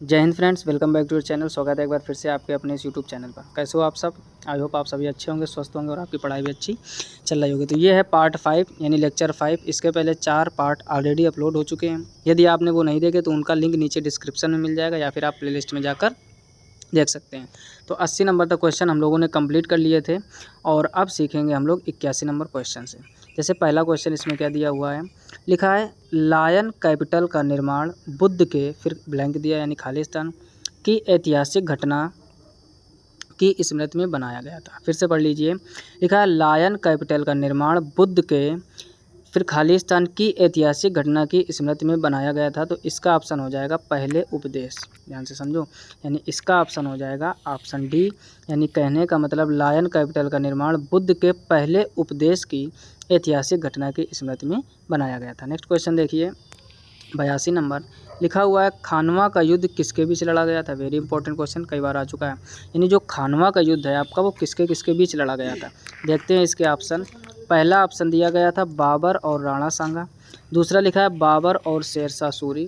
जय Hind friends, welcome back to your channel. स्वागत है एक बार फिर से आपके अपने इस यूट्यूब चैनल पर। कैसे हो आप सब? आई होप आप सभी अच्छे होंगे, स्वस्थ होंगे और आपकी पढ़ाई भी अच्छी चल रही होगी। तो ये है पार्ट 5 यानी लेक्चर 5। इसके पहले 4 पार्ट ऑलरेडी अपलोड हो चुके हैं। यदि आपने वो नहीं देखे तो उनका लिंक नीचे डिस्क्रिप्शन में मिल जाएगा या फिर आप प्लेलिस्ट में जाकर देख सकते हैं। तो 80 नंबर तक क्वेश्चन हम लोगों ने कंप्लीट कर लिए थे और अब सीखेंगे हम लोग 81 नंबर क्वेश्चन से। जैसे पहला क्वेश्चन इसमें क्या दिया हुआ है, लिखा है लायन कैपिटल का निर्माण बुद्ध के, फिर ब्लैंक दिया यानी खाली स्थान, की ऐतिहासिक घटना की स्मृति में बनाया गया था। फिर से पढ़ लीजिए, लिखा है लायन कैपिटल का निर्माण बुद्ध के, फिर खाली स्थान, की ऐतिहासिक घटना की स्मृति में बनाया गया था। तो इसका ऑप्शन हो जाएगा पहले उपदेश। ध्यान से समझो, यानी इसका ऑप्शन हो जाएगा ऑप्शन डी। यानी कहने का मतलब लायन कैपिटल का निर्माण बुद्ध के पहले उपदेश की ऐतिहासिक घटना की स्मृति में बनाया गया था। नेक्स्ट क्वेश्चन देखिए 82 नंबर, लिखा हुआ है खानवा का युद्ध किसके बीच लड़ा गया था। वेरी इंपॉर्टेंट क्वेश्चन, कई बार आ चुका है। यानी जो खानवा का युद्ध है आपका वो किसके किसके बीच लड़ा गया था। देखते हैं इसके ऑप्शन। पहला ऑप्शन दिया गया था बाबर और राणा सांगा। दूसरा लिखा है बाबर और शेरशाह सूरी।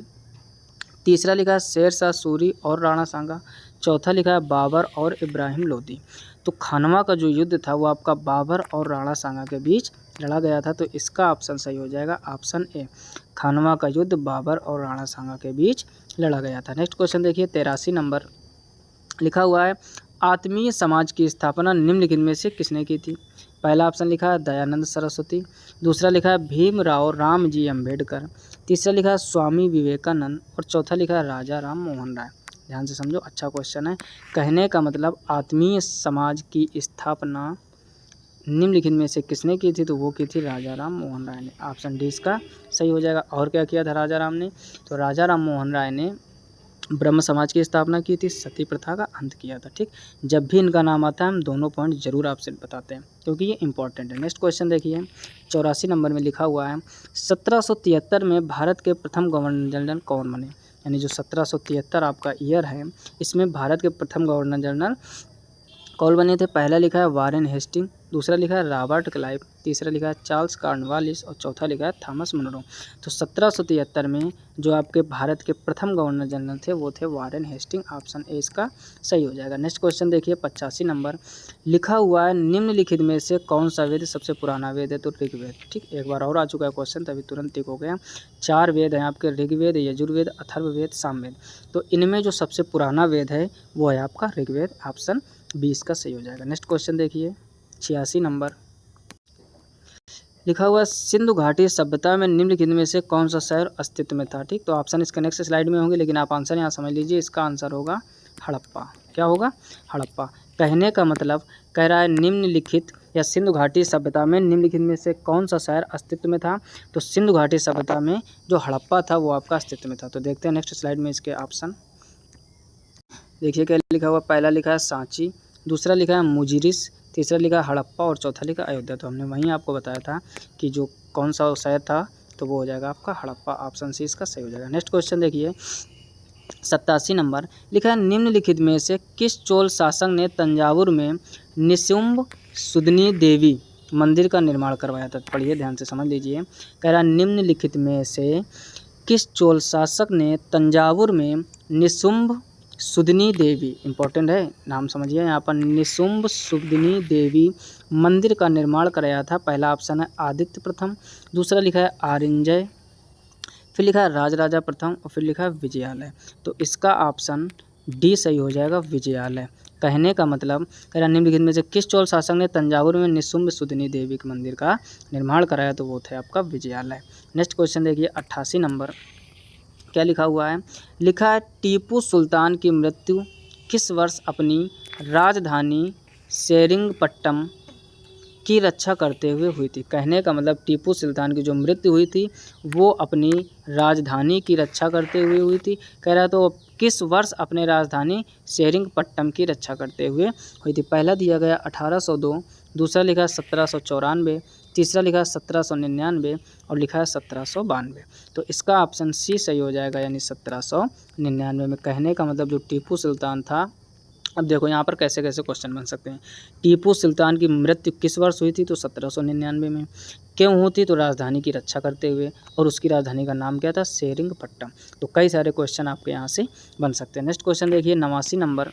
तीसरा लिखा है शेरशाह सूरी और राणा सांगा। चौथा लिखा है बाबर और इब्राहिम लोदी। तो खानवा का जो युद्ध था वो आपका बाबर और राणा सांगा के बीच लड़ा गया था। तो इसका ऑप्शन सही हो जाएगा ऑप्शन ए, खानवा का युद्ध बाबर और राणा सांगा के बीच लड़ा गया था। नेक्स्ट क्वेश्चन देखिए 83 नंबर, लिखा हुआ है आत्मीय समाज की स्थापना निम्नलिखित में से किसने की थी। पहला ऑप्शन लिखा है दयानंद सरस्वती। दूसरा लिखा है भीमराव रामजी अम्बेडकर। तीसरा लिखा है स्वामी विवेकानंद और चौथा लिखा है राजा राम मोहन राय। ध्यान से समझो, अच्छा क्वेश्चन है। कहने का मतलब आत्मीय समाज की स्थापना निम्नलिखित में से किसने की थी, तो वो की थी राजा राम मोहन राय ने। ऑप्शन डी इसका सही हो जाएगा। और क्या किया था राजा राम ने, तो राजा राम मोहन राय ने ब्रह्म समाज की स्थापना की थी, सती प्रथा का अंत किया था। ठीक, जब भी इनका नाम आता है हम दोनों पॉइंट जरूर आपसे बताते हैं क्योंकि ये इंपॉर्टेंट है। नेक्स्ट क्वेश्चन देखिए 84 नंबर में लिखा हुआ है 1773 में भारत के प्रथम गवर्नर जनरल कौन बने। यानी जो 1773 आपका ईयर है इसमें भारत के प्रथम गवर्नर जनरल कौन बने थे। पहला लिखा है वारेन हेस्टिंग, दूसरा लिखा है रॉबर्ट क्लाइव, तीसरा लिखा है चार्ल्स कॉर्नवालिस और चौथा लिखा है थॉमस मुनरो। तो 1773 में जो आपके भारत के प्रथम गवर्नर जनरल थे वो थे वारेन हेस्टिंग। ऑप्शन ए इसका सही हो जाएगा। नेक्स्ट क्वेश्चन देखिए 85 नंबर, लिखा हुआ है निम्नलिखित में से कौन सा वेद सबसे पुराना वेद है, तो ऋग्वेद। ठीक, एक बार और आ चुका है क्वेश्चन तभी तुरंत टिक हो गया। 4 वेद हैं आपके, ऋग्वेद, यजुर्वेद, अथर्ववेद, सामवेद। तो इनमें जो सबसे पुराना वेद है वो है आपका ऋग्वेद। ऑप्शन 20 का सही हो जाएगा। नेक्स्ट क्वेश्चन देखिए 86 नंबर, लिखा हुआ सिंधु घाटी सभ्यता में निम्नलिखित में से कौन सा शहर अस्तित्व में था। ठीक, तो ऑप्शन इसके नेक्स्ट स्लाइड में होंगे लेकिन आप आंसर यहाँ समझ लीजिए। इसका आंसर होगा हड़प्पा। क्या होगा? हड़प्पा। कहने का मतलब कह रहा है निम्नलिखित या सिंधु घाटी सभ्यता में निम्नलिखित में से कौन सा शहर अस्तित्व में था। तो सिंधु घाटी सभ्यता में जो हड़प्पा था वो आपका अस्तित्व में था। तो देखते हैं नेक्स्ट स्लाइड में इसके ऑप्शन। देखिए क्या लिखा हुआ, पहला लिखा है सांची, दूसरा लिखा है मुजिरिस, तीसरा लिखा है हड़प्पा और चौथा लिखा अयोध्या। तो हमने वहीं आपको बताया था कि जो कौन सा शहर था तो वो हो जाएगा आपका हड़प्पा। ऑप्शन सी इसका सही हो जाएगा। नेक्स्ट क्वेश्चन देखिए 87 नंबर, लिखा है निम्नलिखित में से किस चोल शासक ने तंजावुर में निशुंभ सुदनी देवी मंदिर का निर्माण करवाया था। पढ़िए ध्यान से समझ लीजिए, कह रहा है निम्नलिखित में से किस चोल शासक ने तंजावुर में निशुंभ सुदनी देवी, इंपॉर्टेंट है नाम समझिए यहाँ पर, निशुंभ सुदनी देवी मंदिर का निर्माण कराया था। पहला ऑप्शन है आदित्य प्रथम, दूसरा लिखा है आरिंजय, फिर लिखा है राजराजा प्रथम और फिर लिखा है विजयालय। तो इसका ऑप्शन डी सही हो जाएगा, विजयालय। कहने का मतलब कह रहा निम्नलिखित में से किस चोल शासक ने तंजावुर में निशुंभ सुदनी देवी के मंदिर का निर्माण कराया, तो वो थे आपका विजयालय। नेक्स्ट क्वेश्चन देखिए 88 नंबर, क्या लिखा हुआ है, लिखा है टीपू सुल्तान की मृत्यु किस वर्ष अपनी राजधानी सेरिंगपट्टम की रक्षा करते हुए हुई थी। कहने का मतलब टीपू सुल्तान की जो मृत्यु हुई थी वो अपनी राजधानी की रक्षा करते हुए हुई थी। कह रहा तो किस वर्ष अपने राजधानी सेरिंगपट्टम की रक्षा करते हुए हुई थी। पहला दिया गया 1802, दूसरा लिखा 1794, तीसरा लिखा 1799 और लिखा है 1792। तो इसका ऑप्शन सी सही हो जाएगा, यानी 1799 में। कहने का मतलब जो टीपू सुल्तान था अब देखो यहाँ पर कैसे कैसे क्वेश्चन बन सकते हैं। टीपू सुल्तान की मृत्यु किस वर्ष हुई थी? तो 1799 में। क्यों हुई? तो राजधानी की रक्षा करते हुए। और उसकी राजधानी का नाम क्या था? सेरिंगपट्टम। तो कई सारे क्वेश्चन आपके यहाँ से बन सकते हैं। नेक्स्ट क्वेश्चन देखिए 89 नंबर,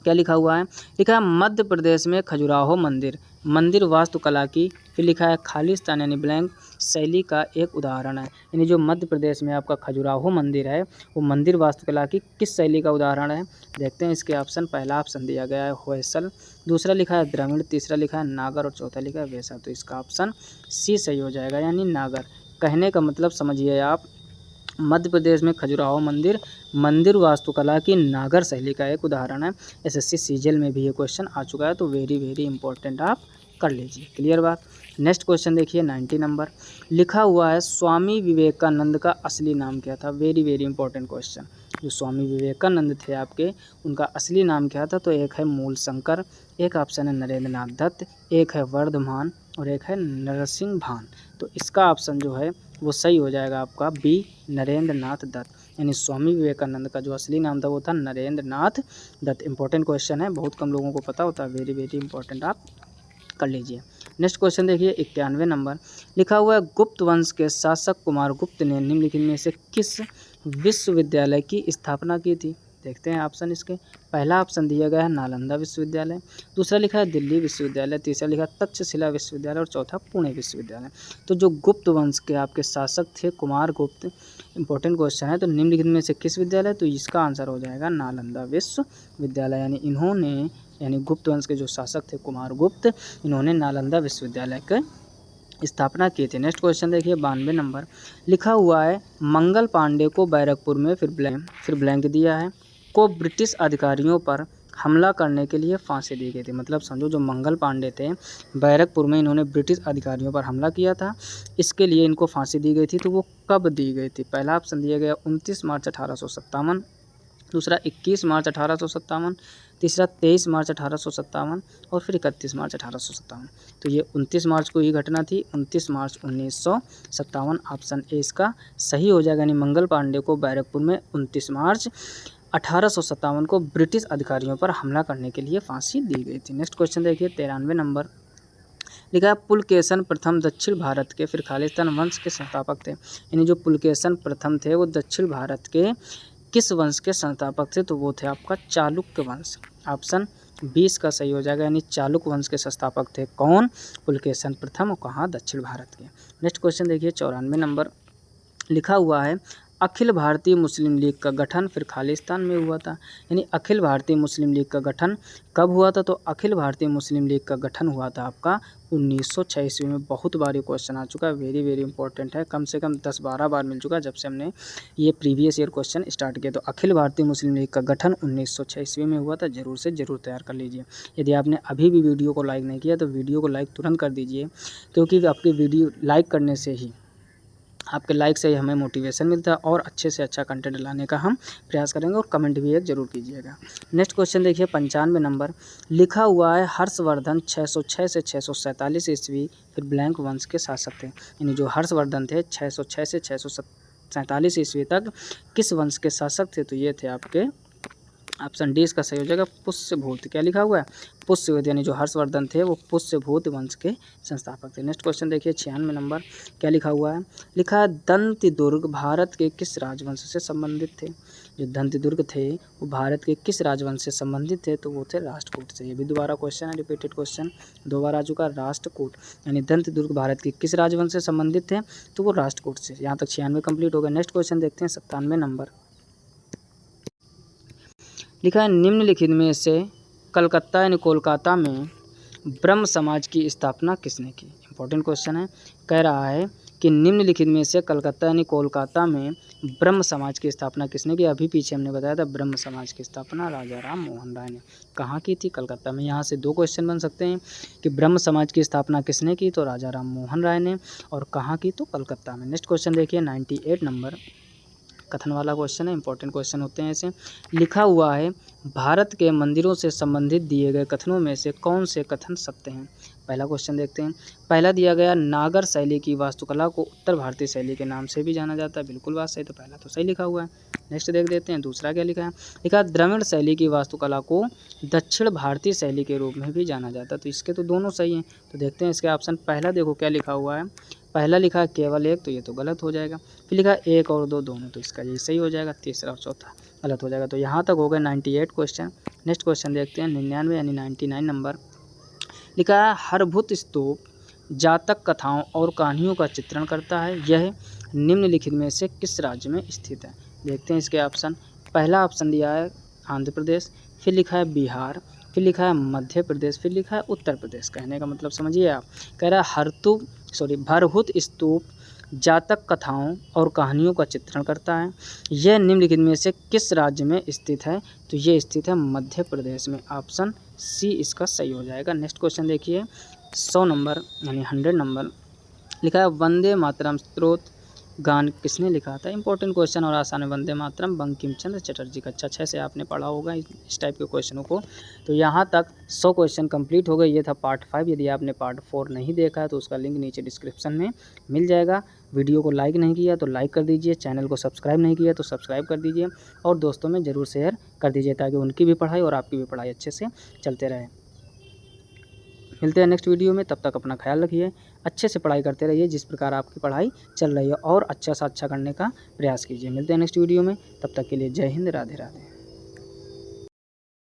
क्या लिखा हुआ है? लिखा है मध्य प्रदेश में खजुराहो मंदिर मंदिर वास्तुकला की, फिर लिखा है खालिस्तान यानी ब्लैंक शैली का एक उदाहरण है। यानी जो मध्य प्रदेश में आपका खजुराहो मंदिर है वो मंदिर वास्तुकला की किस शैली का उदाहरण है? देखते हैं इसके ऑप्शन। पहला ऑप्शन दिया गया है होयसल, दूसरा लिखा है द्रविड़, तीसरा लिखा है नागर और चौथा लिखा है वैसा। तो इसका ऑप्शन सी सही हो जाएगा, यानी नागर। कहने का मतलब समझिए आप, मध्य प्रदेश में खजुराहो मंदिर मंदिर वास्तुकला की नागर शैली का एक उदाहरण है। एसएससी सीजीएल में भी ये क्वेश्चन आ चुका है, तो वेरी वेरी इंपॉर्टेंट आप कर लीजिए। क्लियर बात। नेक्स्ट क्वेश्चन देखिए 90 नंबर, लिखा हुआ है स्वामी विवेकानंद का असली नाम क्या था? Very very important question. जो स्वामी विवेकानंद थे आपके, उनका असली नाम क्या था? तो एक है मूल शंकर, एक ऑप्शन है नरेंद्र नाथ दत्त, एक है वर्धमान और एक है नरसिंह भान। तो इसका ऑप्शन जो है वो सही हो जाएगा आपका बी, नरेंद्र नाथ दत्त। यानी स्वामी विवेकानंद का जो असली नाम था वो था नरेंद्र नाथ दत्त। इंपॉर्टेंट क्वेश्चन है, बहुत कम लोगों को पता होता है, वेरी वेरी इंपॉर्टेंट आप कर लीजिए। नेक्स्ट क्वेश्चन देखिए 91 नंबर, लिखा हुआ है गुप्त वंश के शासक कुमार गुप्त ने निम्नलिखित में से किस विश्वविद्यालय की स्थापना की थी? देखते हैं ऑप्शन इसके। पहला ऑप्शन दिया गया है नालंदा विश्वविद्यालय, दूसरा लिखा है दिल्ली विश्वविद्यालय, तीसरा लिखा है तक्षशिला विश्वविद्यालय और चौथा पुणे विश्वविद्यालय। तो जो गुप्त वंश के आपके शासक थे कुमार गुप्त, इंपॉर्टेंट क्वेश्चन है, तो निम्नलिखित में से किस विद्यालय? तो इसका आंसर हो जाएगा नालंदा विश्वविद्यालय। यानी इन्होंने, यानी गुप्त वंश के जो शासक थे कुमार गुप्त, इन्होंने नालंदा विश्वविद्यालय के स्थापना की थी। नेक्स्ट क्वेश्चन देखिए 92 नंबर, लिखा हुआ है मंगल पांडे को बैरकपुर में, फिर ब्लैंक दिया है, को ब्रिटिश अधिकारियों पर हमला करने के लिए फांसी दी गई थी। मतलब समझो जो मंगल पांडे थे बैरकपुर में, इन्होंने ब्रिटिश अधिकारियों पर हमला किया था, इसके लिए इनको फांसी दी गई थी। तो वो कब दी गई थी? पहला ऑप्शन दिया गया 29 मार्च 1857, दूसरा 21 मार्च 1857, तीसरा 23 मार्च 1857 और फिर 31 मार्च 1857। तो ये 29 मार्च को ही घटना थी, 29 मार्च 1957। ऑप्शन ए इसका सही हो जाएगा। यानी मंगल पांडे को बैरकपुर में 29 मार्च 1857 को ब्रिटिश अधिकारियों पर हमला करने के लिए फांसी दी गई थी। नेक्स्ट क्वेश्चन देखिए 93 नंबर, लिखा है पुलकेशन प्रथम दक्षिण भारत के फिर खालिस्तान वंश के संस्थापक थे। यानी जो पुलकेशन प्रथम थे वो दक्षिण भारत के किस वंश के संस्थापक थे? तो वो थे आपका चालुक्य वंश। ऑप्शन 20 का सही हो जाएगा। यानी चालुक्य वंश के संस्थापक थे कौन? पुलकेशन प्रथम। और कहाँ? दक्षिण भारत के। नेक्स्ट क्वेश्चन देखिए 94 नंबर, लिखा हुआ है अखिल भारतीय मुस्लिम लीग का गठन फिर खालिस्तान में हुआ था। यानी अखिल भारतीय मुस्लिम लीग का गठन कब हुआ था? तो अखिल भारतीय मुस्लिम लीग का गठन हुआ था आपका 1906 ईस्वी में। बहुत बार ये क्वेश्चन आ चुका है, वेरी वेरी इंपॉर्टेंट है, कम से कम 10-12 बार मिल चुका है जब से हमने ये प्रीवियस ईयर क्वेश्चन स्टार्ट किया। तो अखिल भारतीय मुस्लिम लीग का गठन 1906 ईस्वी में हुआ था। जरूर से ज़रूर तैयार कर लीजिए। यदि आपने अभी भी वीडियो को लाइक नहीं किया तो वीडियो को लाइक तुरंत कर दीजिए, क्योंकि आपकी वीडियो लाइक करने से ही, आपके लाइक से ही हमें मोटिवेशन मिलता है और अच्छे से अच्छा कंटेंट लाने का हम प्रयास करेंगे। और कमेंट भी एक जरूर कीजिएगा। नेक्स्ट क्वेश्चन देखिए 95 नंबर, लिखा हुआ है हर्षवर्धन 606 से 647 ईस्वी फिर ब्लैंक वंश के शासक थे। यानी जो हर्षवर्धन थे 606 से 647 ईस्वी तक किस वंश के शासक थे? तो ये थे आपके, ऑप्शन डी इसका सही हो जाएगा पुष्यभूत। क्या लिखा हुआ है? पुष्यभूत। यानी जो हर्षवर्धन थे वो पुष्यभूत वंश के संस्थापक थे। नेक्स्ट क्वेश्चन देखिए 96 नंबर, क्या लिखा हुआ है? लिखा है दंतिदुर्ग भारत के किस राजवंश से संबंधित थे? जो दंतिदुर्ग थे वो भारत के किस राजवंश से संबंधित थे? तो वो थे राष्ट्रकूट से। ये भी दोबारा क्वेश्चन है, रिपीटेड क्वेश्चन 2 बार आ चुका, राष्ट्रकूट। यानी दंतिदुर्ग भारत के किस राजवंश से संबंधित थे? तो वो राष्ट्रकूट से। यहाँ तक 96 कंप्लीट हो गया। नेक्स्ट क्वेश्चन देखते हैं 97 नंबर, लिखा है निम्नलिखित में से कलकत्ता यानी कोलकाता में ब्रह्म समाज की स्थापना किसने की? इंपॉर्टेंट क्वेश्चन है। कह रहा है कि निम्नलिखित में से कलकत्ता यानी कोलकाता में ब्रह्म समाज की स्थापना किसने की? अभी पीछे हमने बताया था ब्रह्म समाज की स्थापना राजा राम मोहन राय ने। कहाँ की थी? कलकत्ता में। यहाँ से 2 क्वेश्चन बन सकते हैं कि ब्रह्म समाज की स्थापना किसने की? तो राजा राम मोहन राय ने। और कहाँ की? तो कलकत्ता में। नेक्स्ट क्वेश्चन देखिए 98 नंबर, कथन वाला क्वेश्चन है, इंपॉर्टेंट क्वेश्चन होते हैं ऐसे। लिखा हुआ है भारत के मंदिरों से संबंधित दिए गए कथनों में से कौन से कथन सत्य हैं? पहला क्वेश्चन देखते हैं। पहला दिया गया नागर शैली की वास्तुकला को उत्तर भारतीय शैली के नाम से भी जाना जाता है। बिल्कुल बात सही, तो पहला तो सही लिखा हुआ है। नेक्स्ट देख देते हैं दूसरा क्या लिखा है। लिखा द्रविड़ शैली की वास्तुकला को दक्षिण भारतीय शैली के रूप में भी जाना जाता है। तो इसके तो दोनों सही हैं। तो देखते हैं इसके ऑप्शन। पहला देखो क्या लिखा हुआ है, पहला लिखा है केवल एक, तो ये तो गलत हो जाएगा। फिर लिखा एक और दो दोनों, तो इसका ये सही हो जाएगा। तीसरा और चौथा गलत हो जाएगा। तो यहाँ तक हो गए 98 क्वेश्चन। नेक्स्ट क्वेश्चन देखते हैं 99 यानी 99 नंबर। लिखा है हरभुत स्तूप जातक कथाओं और कहानियों का चित्रण करता है, यह निम्नलिखित में से किस राज्य में स्थित है। देखते हैं इसके ऑप्शन। पहला ऑप्शन दिया है आंध्र प्रदेश, फिर लिखा है बिहार, फिर लिखा है मध्य प्रदेश, फिर लिखा है उत्तर प्रदेश। कहने का मतलब समझिए आप, कह रहा है भरहुत स्तूप जातक कथाओं और कहानियों का चित्रण करता है, यह निम्नलिखित में से किस राज्य में स्थित है। तो ये स्थित है मध्य प्रदेश में। ऑप्शन सी इसका सही हो जाएगा। नेक्स्ट क्वेश्चन देखिए 100 नंबर यानी 100 नंबर। लिखा है वंदे मातरम स्त्रोत गान किसने लिखा था। इंपॉर्टेंट क्वेश्चन और आसान है। वंदे मातरम बंकिम चंद्र चटर्जी का। अच्छा 6 से आपने पढ़ा होगा इस टाइप के क्वेश्चनों को। तो यहाँ तक 100 क्वेश्चन कंप्लीट हो गए। ये था पार्ट 5। यदि आपने पार्ट 4 नहीं देखा है तो उसका लिंक नीचे डिस्क्रिप्शन में मिल जाएगा। वीडियो को लाइक नहीं किया तो लाइक कर दीजिए, चैनल को सब्सक्राइब नहीं किया तो सब्सक्राइब कर दीजिए और दोस्तों में ज़रूर शेयर कर दीजिए ताकि उनकी भी पढ़ाई और आपकी भी पढ़ाई अच्छे से चलते रहे। मिलते हैं नेक्स्ट वीडियो में, तब तक अपना ख्याल रखिए, अच्छे से पढ़ाई करते रहिए जिस प्रकार आपकी पढ़ाई चल रही है और अच्छा से अच्छा करने का प्रयास कीजिए। मिलते हैं नेक्स्ट वीडियो में, तब तक के लिए जय हिंद, राधे राधे।